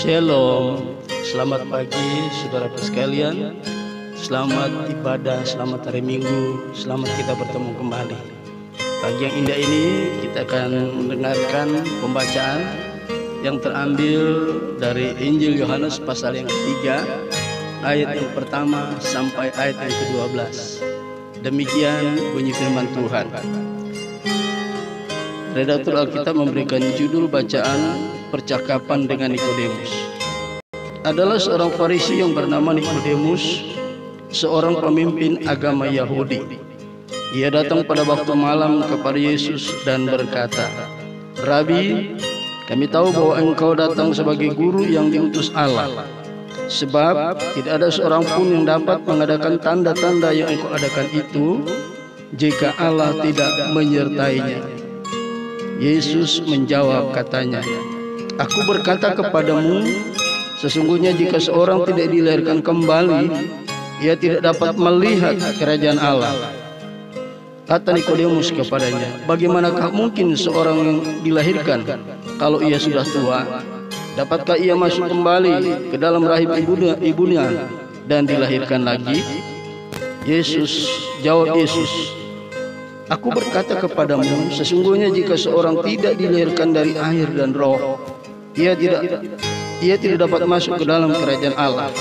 Shalom, selamat pagi saudaraku sekalian. Selamat ibadah, selamat hari Minggu, selamat kita bertemu kembali. Pagi yang indah ini kita akan mendengarkan pembacaan yang terambil dari Injil Yohanes pasal yang ketiga, ayat yang pertama sampai ayat yang ke-12. Demikian bunyi firman Tuhan. Redaktur Alkitab memberikan judul bacaan percakapan dengan Nikodemus. Adalah seorang Farisi yang bernama Nikodemus, seorang pemimpin agama Yahudi. Ia datang pada waktu malam kepada Yesus dan berkata, "Rabi, kami tahu bahwa engkau datang sebagai guru yang diutus Allah. Sebab tidak ada seorang pun yang dapat mengadakan tanda-tanda yang engkau adakan itu jika Allah tidak menyertainya." Yesus menjawab katanya, "Aku berkata kepadamu, sesungguhnya jika seorang tidak dilahirkan kembali, ia tidak dapat melihat kerajaan Allah." Kata Nikodemus kepadanya, "Bagaimanakah mungkin seorang yang dilahirkan kalau ia sudah tua? Dapatkah ia masuk kembali ke dalam rahim ibunya dan dilahirkan lagi?" Jawab Yesus, "Aku berkata kepadamu, sesungguhnya jika seorang tidak dilahirkan dari air dan roh, ia tidak dapat masuk ke dalam kerajaan Allah.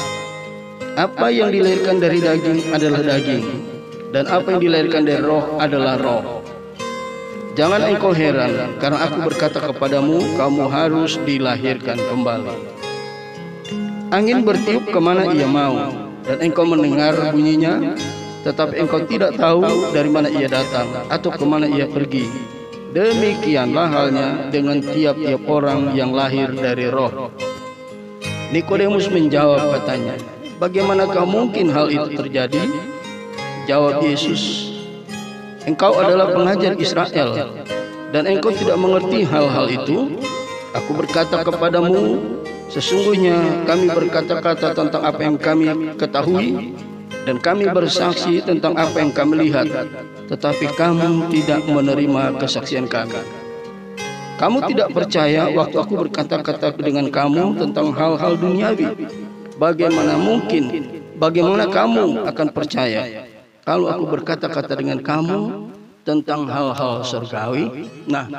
Apa yang dilahirkan dari daging adalah daging, dan apa yang dilahirkan dari roh adalah roh. Jangan engkau heran, karena aku berkata kepadamu, kamu harus dilahirkan kembali. Angin bertiup kemana ia mau, dan engkau mendengar bunyinya, tetapi engkau tidak tahu dari mana ia datang atau kemana ia pergi. Demikianlah halnya dengan tiap-tiap orang yang lahir dari roh." Nikodemus menjawab katanya, "Bagaimanakah mungkin hal itu terjadi?" Jawab Yesus, "Engkau adalah pengajar Israel, dan engkau tidak mengerti hal-hal itu? Aku berkata kepadamu, sesungguhnya kami berkata-kata tentang apa yang kami ketahui, dan kami bersaksi tentang apa yang kami lihat, tetapi kamu tidak menerima kesaksian kami. Kamu tidak percaya waktu aku berkata-kata dengan kamu tentang hal-hal duniawi. Bagaimana kamu akan percaya kalau aku berkata-kata dengan kamu tentang hal-hal surgawi?" Nah,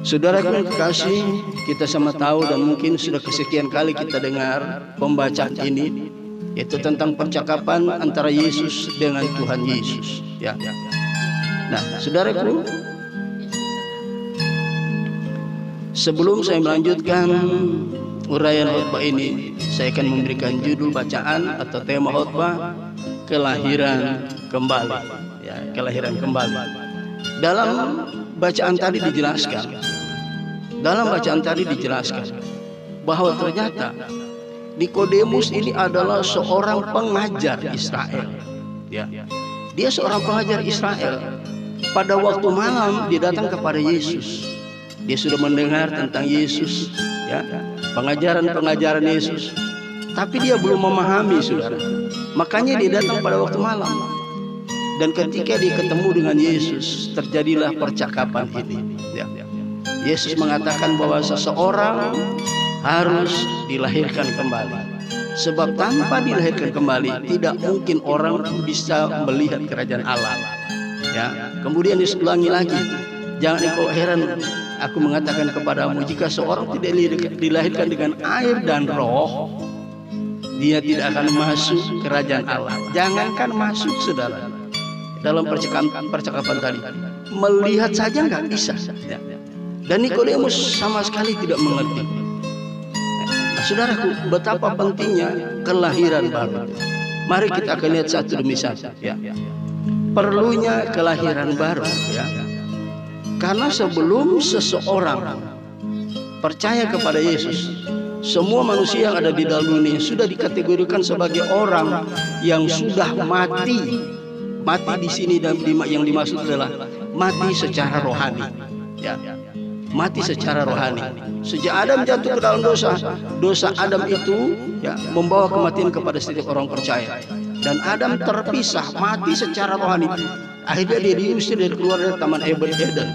saudaraku yang kekasih, kita sama tahu dan mungkin sudah kesekian kali kita dengar pembacaan ini, yaitu tentang percakapan antara Yesus dengan Tuhan Yesus. Ya. Nah, saudaraku, sebelum saya melanjutkan uraian khotbah ini, saya akan memberikan judul bacaan atau tema khotbah, kelahiran kembali. Ya, kelahiran kembali. Dalam bacaan tadi dijelaskan bahwa ternyata Nikodemus ini adalah seorang pengajar Israel. Ya. Dia seorang pengajar Israel. Pada waktu malam dia datang kepada Yesus. Dia sudah mendengar tentang Yesus, ya, pengajaran Yesus. Tapi dia belum memahami, saudara. Makanya dia datang pada waktu malam. Dan ketika dia ketemu dengan Yesus, terjadilah percakapan ini. Ya. Yesus mengatakan bahwa seseorang harus dilahirkan kembali. Sebab tanpa dilahirkan kembali tidak mungkin orang bisa melihat kerajaan Allah. Ya. Kemudian diulangi lagi, "Jangan engkau heran, aku mengatakan kepadamu, jika seorang tidak dilahirkan dengan air dan roh, dia tidak akan masuk kerajaan Allah." Jangankan masuk, saudara. Dalam percakapan tadi, melihat saja nggak bisa. Ya. Dan Nikodemus sama sekali tidak mengerti. Saudaraku, betapa pentingnya kelahiran baru. Mari kita akan lihat satu demi satu. Ya. Perlunya kelahiran baru. Ya. Karena sebelum seseorang percaya kepada Yesus, semua manusia yang ada di dalam dunia sudah dikategorikan sebagai orang yang sudah mati. Mati di sini dan yang dimaksud adalah mati secara rohani. Ya. Mati secara rohani. Sejak Adam jatuh ke dalam dosa Adam itu, ya, membawa kematian kepada setiap orang percaya. Dan Adam terpisah, mati secara rohani. Akhirnya dia diusir dari keluar dari Taman Eden.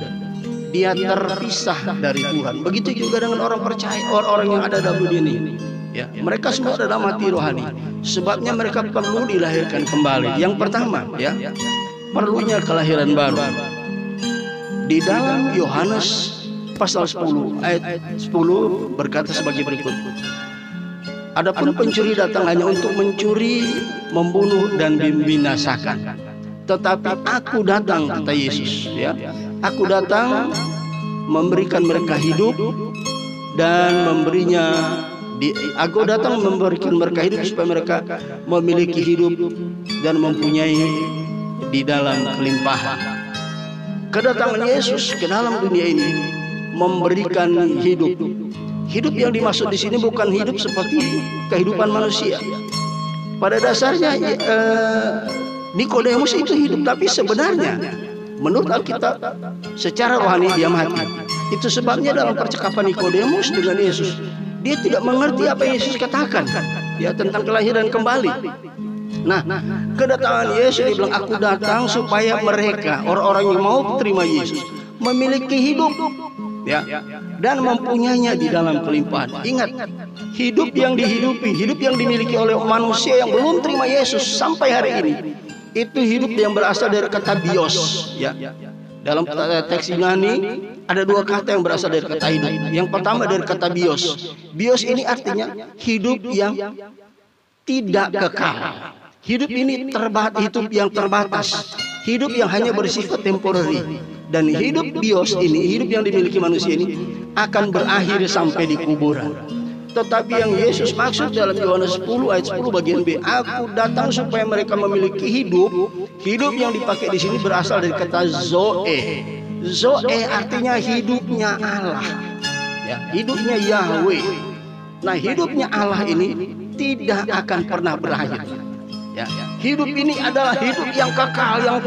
dia terpisah dari Tuhan. Begitu juga dengan orang percaya, orang-orang yang ada dalam dunia ini. Ya, mereka semua adalah mati rohani. Sebabnya mereka perlu dilahirkan kembali. Yang pertama, ya, perlunya kelahiran baru. Di dalam Yohanes pasal 10 ayat 10 berkata sebagai berikut. Adapun pencuri datang hanya untuk mencuri, membunuh dan membinasakan. Tetapi aku datang, kata Yesus, ya. Aku datang memberikan mereka hidup dan memberinya. Aku datang memberikan mereka hidup supaya mereka memiliki hidup dan mempunyai di dalam kelimpahan. Kedatangan Yesus ke dalam dunia ini memberikan hidup. Hidup yang dimaksud di sini bukan hidup seperti kehidupan manusia. Pada dasarnya Nikodemus itu hidup, tapi sebenarnya menurut Alkitab secara rohani dia mati. Itu sebabnya dalam percakapan Nikodemus dengan Yesus, dia tidak mengerti apa yang Yesus katakan, ya, tentang kelahiran kembali. Nah, kedatangan Yesus, dia bilang, aku datang supaya mereka, orang-orang yang mau terima Yesus, memiliki hidup, ya, dan mempunyainya di dalam kelimpahan. Ingat, hidup yang dihidupi, hidup yang dimiliki oleh manusia yang belum terima Yesus sampai hari ini, itu hidup yang berasal dari kata bios, ya. Dalam teks Yunani ada dua kata yang berasal dari kata hidup. Yang pertama dari kata bios. Bios ini artinya hidup yang tidak kekal. Hidup ini hidup yang terbatas. Hidup yang hanya bersifat temporary. Dan hidup bios ini, hidup yang dimiliki manusia ini akan berakhir sampai di kuburan. Tetapi yang Yesus maksud dalam Yohanes 10 ayat 10 bagian B, aku datang supaya mereka memiliki hidup. Hidup yang dipakai di sini berasal dari kata zoe. Zoe artinya hidupnya Allah, ya, hidupnya Yahweh. Nah, hidupnya Allah ini tidak akan pernah berakhir. Ya, hidup ini adalah hidup yang kekal, yang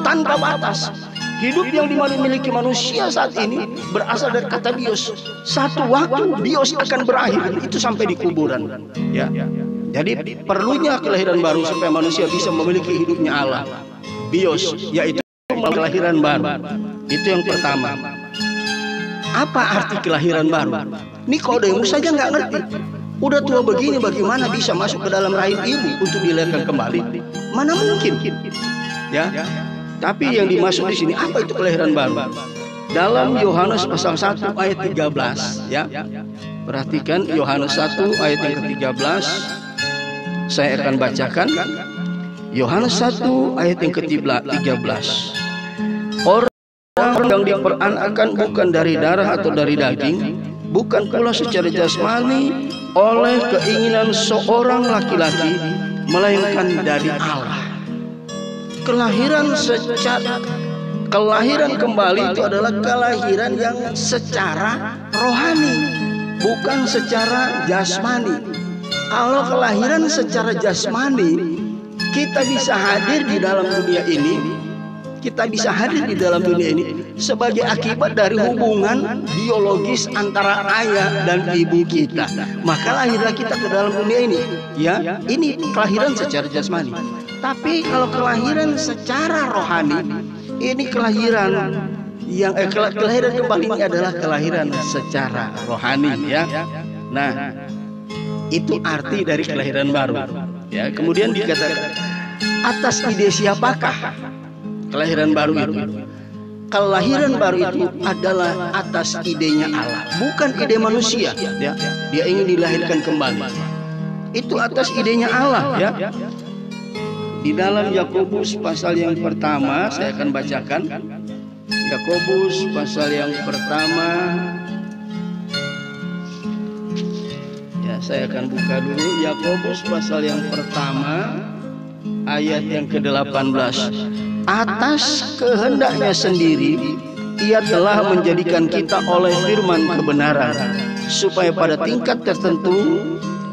tanpa batas. Hidup yang dimiliki manusia saat ini berasal dari kata bios. Satu waktu bios akan berakhir, itu sampai di kuburan. Ya. Jadi perlunya kelahiran baru supaya manusia bisa memiliki hidupnya Allah. Bios, yaitu kelahiran baru. Itu yang pertama. Apa arti kelahiran baru? Nikodemus saja nggak ngerti. Udah tua begini, bagaimana bisa masuk ke dalam rahim ibu untuk dilahirkan kembali? Mana mungkin? Ya. Tapi yang dimaksud di sini apa itu kelahiran baru? Dalam Yohanes pasal 1 ayat 13, ya. Perhatikan Yohanes 1 ayat yang ke-13. Saya akan bacakan. Yohanes 1 ayat yang ke-13. Orang yang diperanakan bukan dari darah atau dari daging, bukan pula secara jasmani oleh keinginan seorang laki-laki, melainkan dari Allah. Kelahiran kembali itu adalah kelahiran yang secara rohani, bukan secara jasmani. Kalau kelahiran secara jasmani, kita bisa hadir di dalam dunia ini, sebagai akibat dari hubungan biologis antara ayah dan ibu kita. Maka lahirlah kita ke dalam dunia ini, ya. Ini kelahiran secara jasmani. Tapi kalau kelahiran secara rohani, ini kelahiran yang kelahiran kembali ini adalah kelahiran secara rohani, ya. Nah, itu arti dari kelahiran baru, ya. Kemudian dikatakan, atas ide siapakah kelahiran baru itu? Kelahiran baru itu adalah atas idenya Allah, bukan ide manusia, ya. Dia ingin dilahirkan kembali. Itu atas idenya Allah, ya. Di dalam Yakobus pasal yang pertama, saya akan bacakan. Yakobus pasal yang pertama. Ya, saya akan buka dulu Yakobus pasal yang pertama ayat yang ke-18. Atas kehendaknya sendiri Ia telah menjadikan kita oleh firman kebenaran, supaya pada tingkat tertentu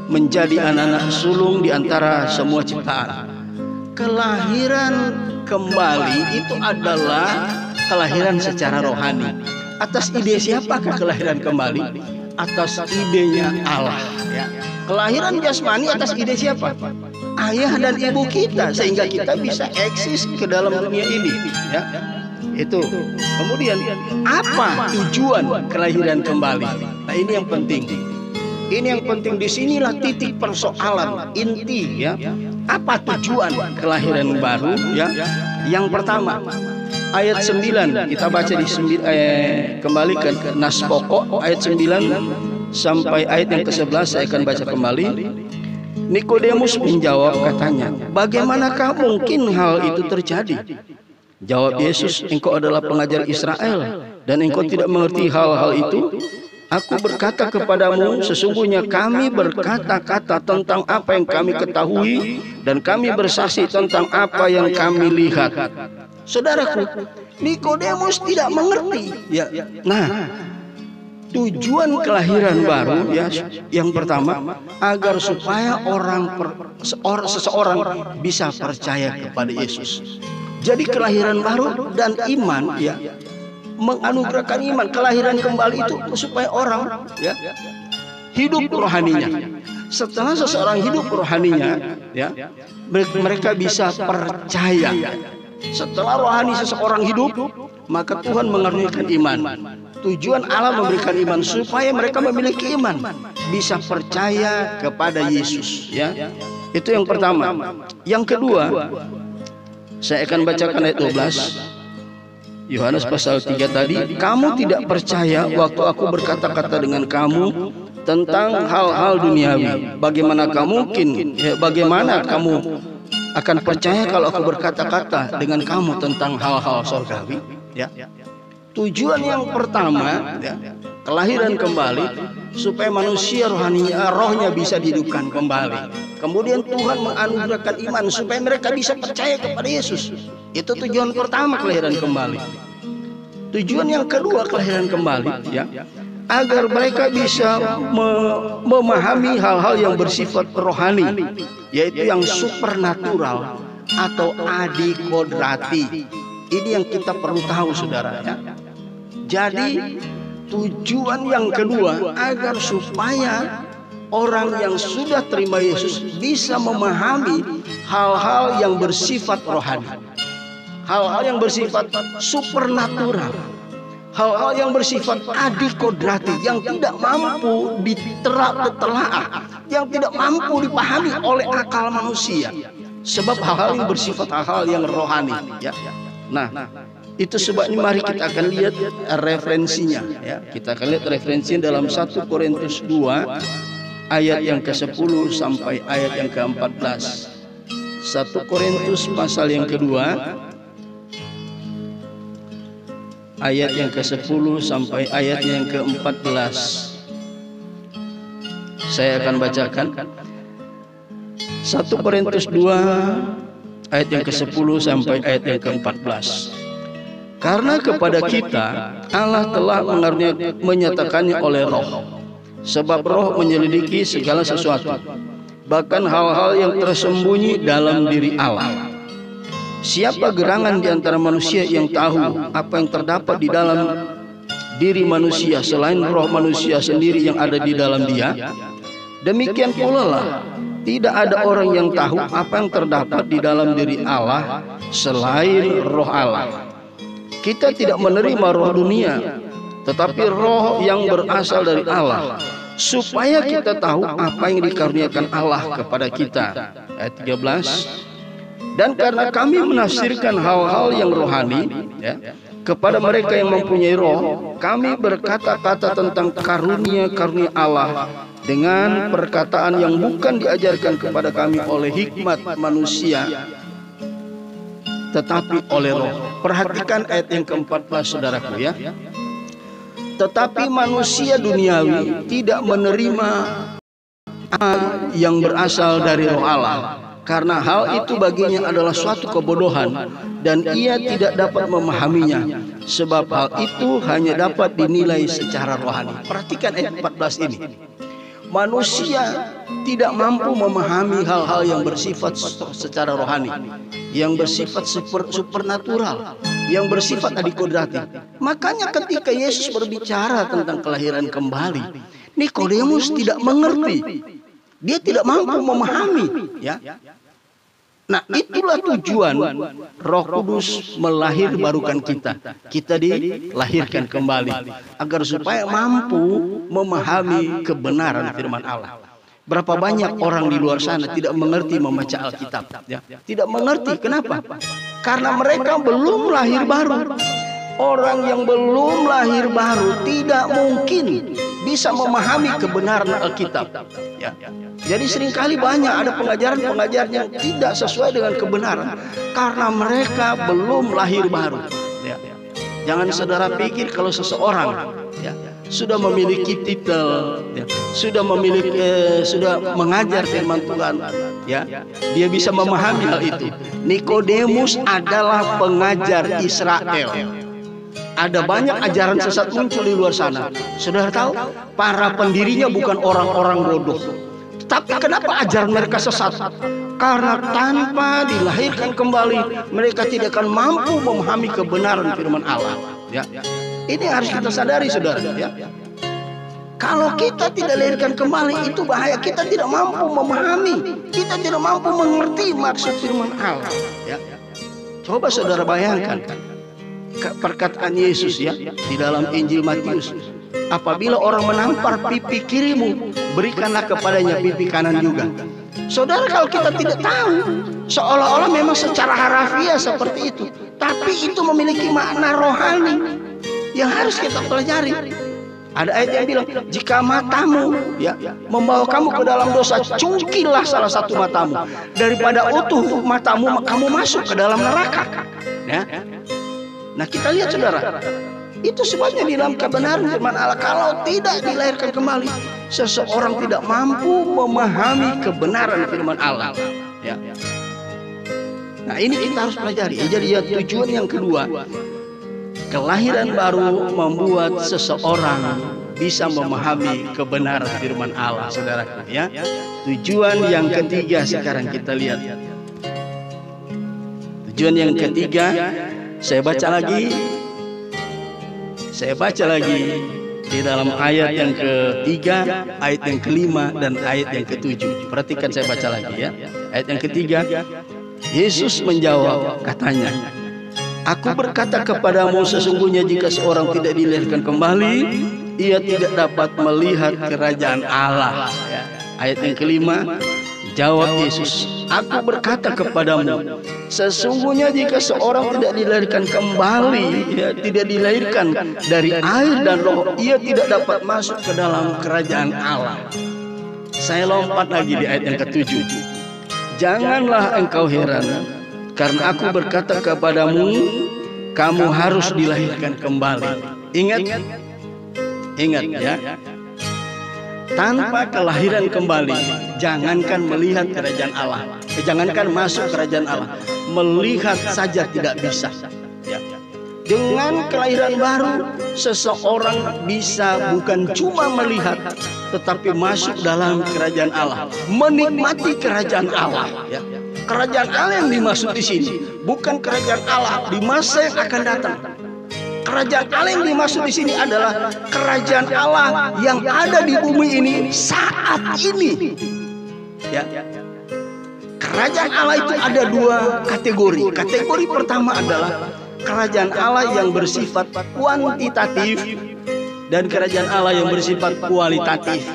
menjadi anak-anak sulung di antara semua ciptaan. Kelahiran kembali itu adalah kelahiran secara rohani. Atas ide siapakah kelahiran kembali? Atas idenya Allah, ya. Kelahiran jasmani atas ide siapa? Ayah dan ibu kita, sehingga kita bisa eksis ke dalam dunia ini, ya. Itu. Kemudian apa tujuan kelahiran kembali? Nah, ini yang penting. Ini yang penting, disinilah titik persoalan inti ya. Apa tujuan kelahiran baru ya? Yang pertama, ayat 9 kita baca di kembali ke nas pokok ayat 9 sampai ayat yang ke-11 saya akan baca kembali. Nikodemus menjawab katanya, bagaimanakah mungkin hal itu terjadi? Jawab Yesus, engkau adalah pengajar Israel dan engkau tidak mengerti hal-hal itu? Aku berkata kepadamu, sesungguhnya kami berkata-kata tentang apa yang kami ketahui dan kami bersaksi tentang apa yang kami lihat. Saudaraku, Nikodemus tidak mengerti. Ya. Nah, tujuan kelahiran baru ya, yang pertama agar supaya seseorang bisa percaya kepada Yesus. Jadi kelahiran baru dan iman ya, menganugerahkan iman, kelahiran kembali itu supaya orang ya hidup rohaninya. Setelah seseorang hidup rohaninya ya, mereka bisa percaya. Setelah rohani seseorang hidup, maka Tuhan mengaruniakan iman. Tujuan Allah memberikan iman supaya mereka memiliki iman, bisa percaya kepada Yesus ya. Itu yang pertama. Yang kedua, saya akan bacakan ayat 12. Yohanes pasal 3 tadi, kamu tidak percaya waktu aku berkata-kata dengan kamu tentang hal-hal duniawi. Bagaimana kamu akan percaya kalau aku berkata-kata dengan kamu tentang hal-hal surgawi? Ya. Tujuan yang pertama, ya, kelahiran kembali supaya manusia rohnya bisa dihidupkan kembali. Kemudian Tuhan menganugerahkan iman supaya mereka bisa percaya kepada Yesus. Itu tujuan pertama kelahiran kembali. Tujuan yang kedua kelahiran kembali ya, agar mereka bisa memahami hal-hal yang bersifat rohani, yaitu yang supernatural atau adikodrati. Ini yang kita perlu tahu saudara ya. Jadi tujuan yang kedua agar supaya orang yang sudah terima Yesus bisa memahami hal-hal yang bersifat rohani, hal-hal yang bersifat supernatural, hal-hal yang bersifat adikodrati, yang tidak mampu ditelaah, yang tidak mampu dipahami oleh akal manusia. Sebab hal-hal yang bersifat hal-hal yang rohani ya. Nah, itu sebabnya mari kita akan lihat referensinya ya. Kita akan lihat referensinya dalam 1 Korintus 2 ayat yang ke-10 sampai ayat yang ke-14. 1 Korintus pasal yang kedua ayat yang ke-10 sampai ayat yang ke-14. Saya akan bacakan 1 Korintus 2 ayat yang ke-10 sampai ayat yang ke-14. Karena kepada kita Allah telah menyatakannya oleh Roh, sebab Roh menyelidiki segala sesuatu, bahkan hal-hal yang tersembunyi dalam diri Allah. Siapa gerangan di antara manusia yang tahu apa yang terdapat di dalam diri manusia selain roh manusia sendiri yang ada di dalam dia? Demikian pula lah, tidak ada orang yang tahu apa yang terdapat di dalam diri Allah selain roh Allah. Kita tidak menerima roh dunia, tetapi roh yang berasal dari Allah, supaya kita tahu apa yang dikaruniakan Allah kepada kita. Ayat 13. Dan karena kami menafsirkan hal-hal yang rohani ya, kepada mereka yang mempunyai roh, kami berkata-kata tentang karunia-karunia Allah dengan perkataan yang bukan diajarkan kepada kami oleh hikmat manusia, tetapi oleh roh. Perhatikan ayat yang ke-14 saudaraku ya. Tetapi manusia duniawi tidak menerima yang berasal dari roh Allah, karena hal itu baginya adalah suatu kebodohan dan ia tidak dapat memahaminya, sebab hal itu hanya dapat dinilai secara rohani. Perhatikan ayat 14 ini. Manusia tidak mampu memahami hal-hal yang bersifat secara rohani, yang bersifat supernatural, yang bersifat adikodrati. Makanya ketika Yesus berbicara tentang kelahiran kembali, Nikodemus tidak mengerti. Dia tidak mampu memahami ya. Nah, itulah tujuan Roh Kudus melahirbarukan kita. Kita dilahirkan kembali agar supaya mampu memahami kebenaran firman Allah. Berapa banyak orang di luar sana tidak mengerti membaca Alkitab, ya. Tidak mengerti. Kenapa? Karena mereka belum lahir baru. Orang yang belum lahir baru tidak mungkin bisa memahami kebenaran Alkitab, ya. Jadi seringkali banyak ada pengajaran-pengajaran yang tidak sesuai dengan kebenaran karena mereka belum lahir baru, ya. Jangan saudara pikir kalau seseorang, ya, sudah memiliki titel, ya, sudah mengajar firman Tuhan, ya, dia bisa memahami hal itu. Nikodemus adalah pengajar Israel. Ada banyak ajaran sesat muncul di luar sana. Saudara tahu, para pendirinya bukan orang-orang bodoh. Tapi kenapa ajaran mereka sesat? Karena tanpa dilahirkan kembali, mereka tidak akan mampu memahami kebenaran firman Allah, ya. Ini harus kita sadari, saudara, ya. Kalau kita tidak dilahirkan kembali, itu bahaya. Kita tidak mampu memahami, kita tidak mampu mengerti maksud firman Allah, ya. Coba saudara bayangkan perkataan Yesus, ya, di dalam Injil Matius. Apabila orang menampar pipi kirimu, berikanlah kepadanya pipi kanan juga. Saudara, kalau kita tidak tahu, seolah-olah memang secara harafiah seperti itu, tapi itu memiliki makna rohani yang harus kita pelajari. Ada ayat yang bilang, jika matamu, ya, membawa kamu ke dalam dosa, cungkilah salah satu matamu, daripada utuh matamu kamu masuk ke dalam neraka, ya. Nah, kita lihat, saudara, itu sebabnya di dalam kebenaran firman Allah, kalau tidak dilahirkan kembali, seseorang tidak mampu memahami kebenaran firman Allah, ya. Nah, ini kita harus pelajari. Jadi ya, tujuan yang kedua, kelahiran baru membuat seseorang bisa memahami kebenaran firman Allah, saudara, ya. Tujuan yang ketiga sekarang kita lihat. Tujuan yang ketiga, saya baca lagi di dalam ayat yang ketiga, ayat yang kelima, dan ayat yang ketujuh. Perhatikan, saya baca lagi, ya. Ayat yang ketiga, Yesus menjawab, katanya, aku berkata kepadamu, sesungguhnya jika seorang tidak dilahirkan kembali, ia tidak dapat melihat kerajaan Allah. Ya. Ayat yang kelima, jawab Yesus, aku berkata kepadamu, sesungguhnya jika seorang tidak dilahirkan kembali, ya, tidak dilahirkan dari air dan roh, ia tidak dapat masuk ke dalam kerajaan Allah. Saya lompat lagi di ayat yang ketujuh. Janganlah engkau heran, karena aku berkata kepadamu, kamu harus dilahirkan kembali. Ingat, ya. Tanpa kelahiran kembali, jangankan melihat kerajaan Allah, jangankan masuk kerajaan Allah, melihat saja tidak bisa, ya. Dengan kelahiran baru, seseorang bisa bukan cuma melihat, tetapi masuk dalam kerajaan Allah, menikmati kerajaan Allah, ya. Kerajaan Allah yang dimaksud di sini bukan kerajaan Allah di masa yang akan datang. Kerajaan Allah yang dimaksud di sini adalah kerajaan Allah yang ada di bumi ini saat ini, ya. Kerajaan Allah itu ada dua kategori. Kategori pertama adalah kerajaan Allah yang bersifat kuantitatif dan kerajaan Allah yang bersifat kualitatif.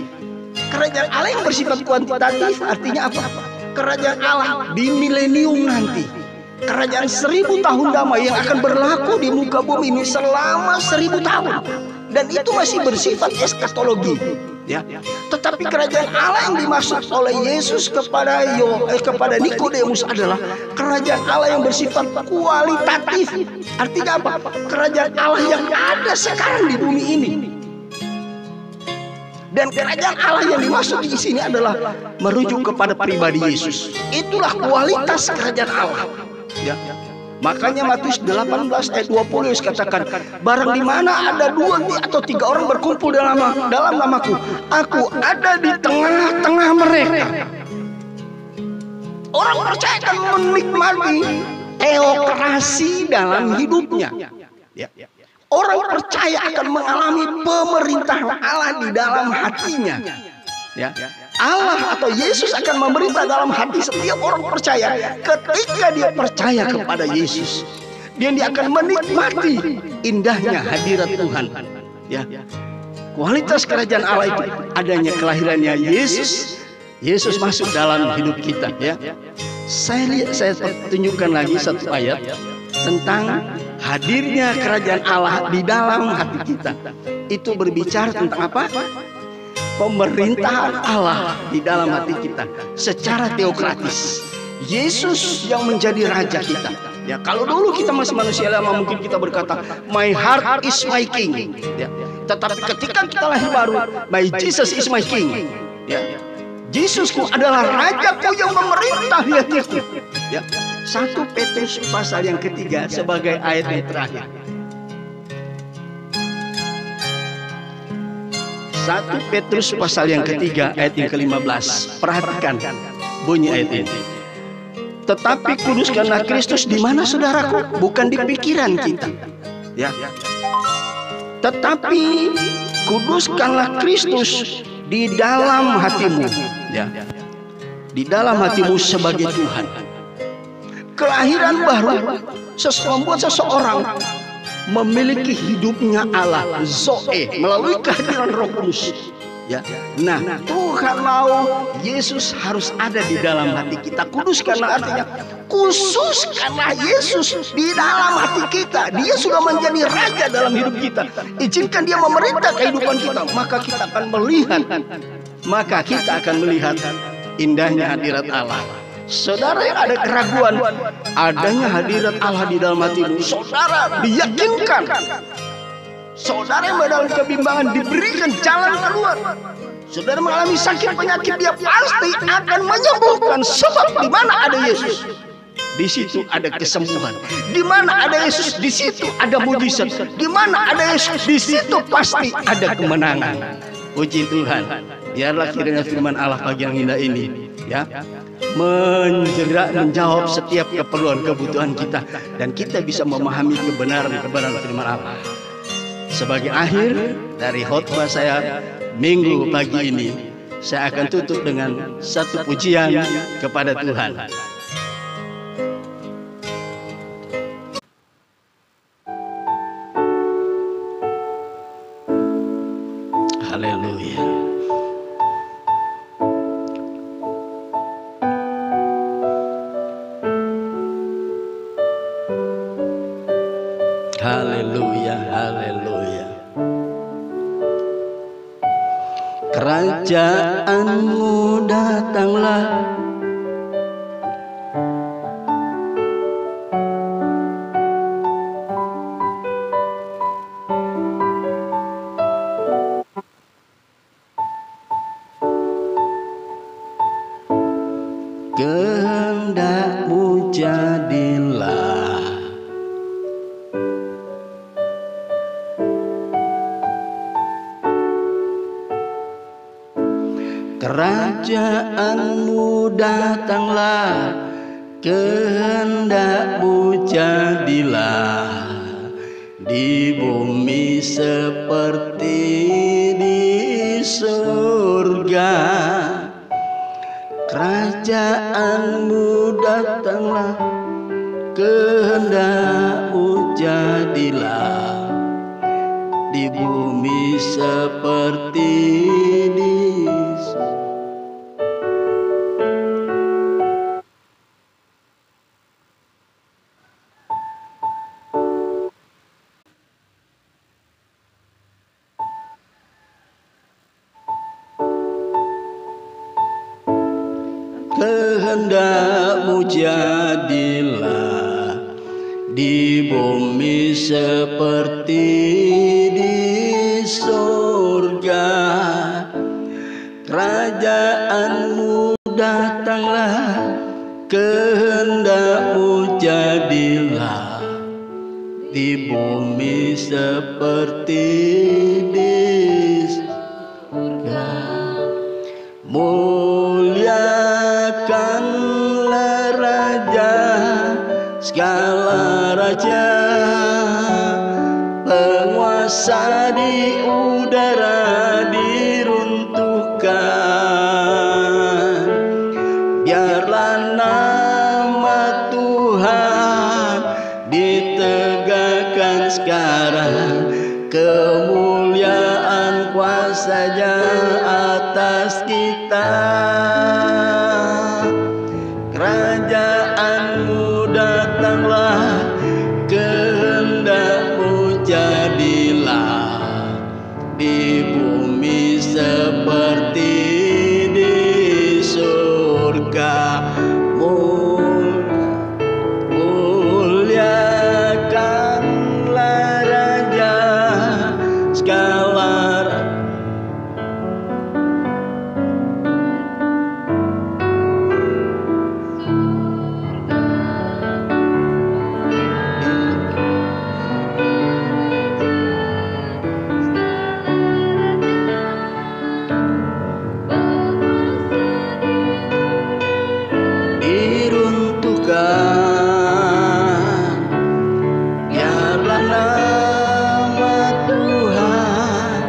Kerajaan Allah yang bersifat kuantitatif artinya apa? Kerajaan Allah di milenium nanti, kerajaan 1000 tahun damai yang akan berlaku di muka bumi ini selama 1000 tahun, dan itu masih bersifat eskatologi, ya. Tetapi kerajaan Allah yang dimaksud oleh Yesus kepada Nikodemus adalah kerajaan Allah yang bersifat kualitatif. Artinya apa? Kerajaan Allah yang ada sekarang di bumi ini. Dan kerajaan Allah yang dimaksud di sini adalah merujuk kepada pribadi Yesus. Itulah kualitas kerajaan Allah, ya. Makanya Matius 18 ayat 20 katakan, barang di mana ada 2 atau 3 orang berkumpul dalam namaku, aku ada di tengah-tengah mereka. Orang percaya akan menikmati teokrasi dalam hidupnya, ya. Orang percaya akan mengalami pemerintahan Allah di dalam hatinya, Ya, Allah atau Yesus akan memerintah dalam hati setiap orang percaya ketika dia percaya kepada Yesus. Dia akan menikmati indahnya hadirat Tuhan. Ya, kualitas kerajaan Allah itu adanya kelahirannya Yesus. Yesus masuk dalam hidup kita. Ya, saya tunjukkan lagi satu ayat tentang hadirnya kerajaan Allah di dalam hati kita. Itu berbicara tentang apa? Pemerintahan Allah di dalam hati kita secara teokratis. Yesus yang menjadi raja kita. Ya, kalau dulu kita masih manusia lama mungkin kita berkata, my heart is my king. Ya, tetapi ketika kita lahir baru, my Jesus is my king. Ya, Yesusku adalah rajaku yang memerintah di hatiku. Ya, 1 Petrus pasal yang ketiga sebagai ayat yang terakhir. 1 Petrus pasal yang ketiga ayat yang ke-15. Perhatikan bunyi ayat ini. Tetapi kuduskanlah Kristus di mana saudaraku? Bukan di pikiran kita. Ya. Tetapi kuduskanlah Kristus di dalam hatimu. Ya. Di dalam hatimu sebagai Tuhan. Kelahiran baru membuat seseorang memiliki hidupnya Allah, Zoe, melalui kehadiran Roh Kudus. Ya, nah Tuhan mau Yesus harus ada di dalam hati kita. Kuduskanlah artinya khususkanlah Yesus di dalam hati kita. Dia sudah menjadi raja dalam hidup kita. Izinkan dia memerintah kehidupan kita, maka kita akan melihat indahnya hadirat Allah. Saudara yang ada keraguan adanya hadirat Allah di dalam hatimu, saudara diyakinkan. Saudara yang dalam kebimbangan diberikan jalan keluar. Saudara mengalami sakit penyakit, dia pasti akan menyembuhkan. Sebab di mana ada Yesus, di situ ada kesembuhan. Di mana ada Yesus, di situ ada mujizat. Di mana ada Yesus, di situ pasti ada kemenangan. Puji Tuhan. Biarlah kiranya firman Allah pagi yang indah ini, ya, menjawab setiap keperluan kebutuhan kita, dan kita bisa memahami kebenaran firman Allah. Sebagai akhir dari khotbah saya minggu pagi ini, saya akan tutup dengan satu pujian kepada Tuhan. Haleluya. Haleluya, haleluya. Kerajaanmu datanglah, kehendakmu jadilah. Kerajaanmu datanglah, kehendakmu jadilah, di bumi seperti di surga. Kerajaanmu datanglah, kehendakmu jadilah, di bumi seperti di kehendakmu jadilah, di bumi seperti di surga. Kerajaanmu datanglah, kehendakmu jadilah, di bumi seperti di surga. Muliakanlah Raja, segala raja, penguasa di udara diruntuhkan. kuasanya atas kita. Kerajaanmu datanglah, kehendakmu jadilah di bumi seperti di surga. Muliakanlah Raja segala. Biarlah nama Tuhan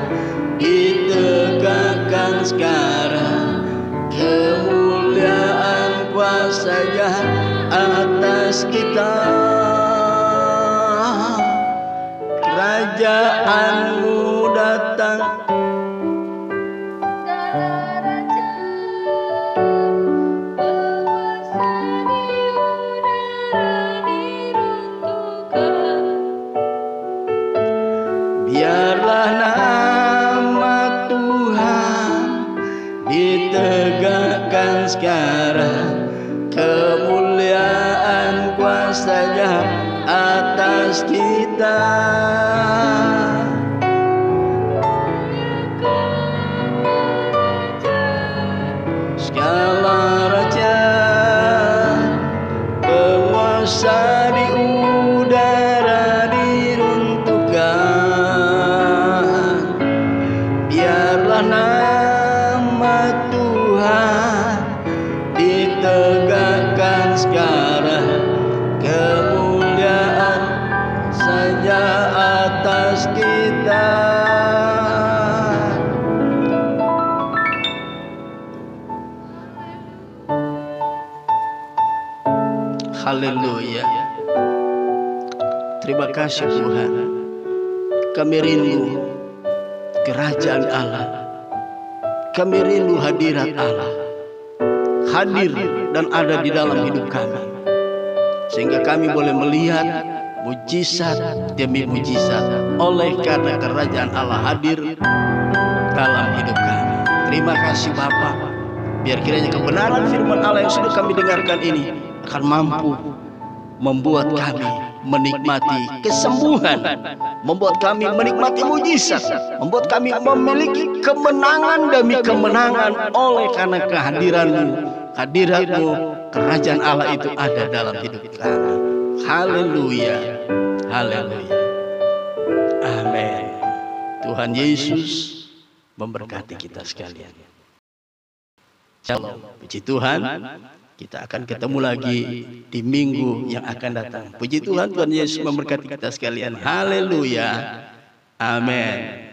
ditegakkan sekarang, kemuliaan kuasanya atas kita. Kerajaanmu datang, biarlah nama Tuhan ditegakkan sekarang, kemuliaan kuasanya atas kita. Segala raja, penguasa di udara diruntuhkan. Biarlah nama Tuhan ditegakkan sekarang, kemuliaan saja atas kita. Haleluya. Terima kasih Tuhan. Kami rindu kerajaan Allah. Kami rindu hadirat Allah hadir dan ada di dalam hidup kami, sehingga kami boleh melihat mujizat demi mujizat oleh karena kerajaan Allah hadir dalam hidup kami. Terima kasih Bapa. Biar kiranya kebenaran firman Allah yang sudah kami dengarkan ini akan mampu membuat kami menikmati kesembuhan, membuat kami menikmati mujizat, membuat kami memiliki kemenangan demi kemenangan oleh karena kehadiran-Mu, hadirat-Mu, kerajaan Allah itu ada dalam hidup kami. Haleluya, haleluya, amin. Tuhan Yesus memberkati kita sekalian. Shalom. Puji Tuhan. Kita akan ketemu lagi di minggu yang akan datang. Puji Tuhan, Tuhan Yesus memberkati kita sekalian. Haleluya. Amin.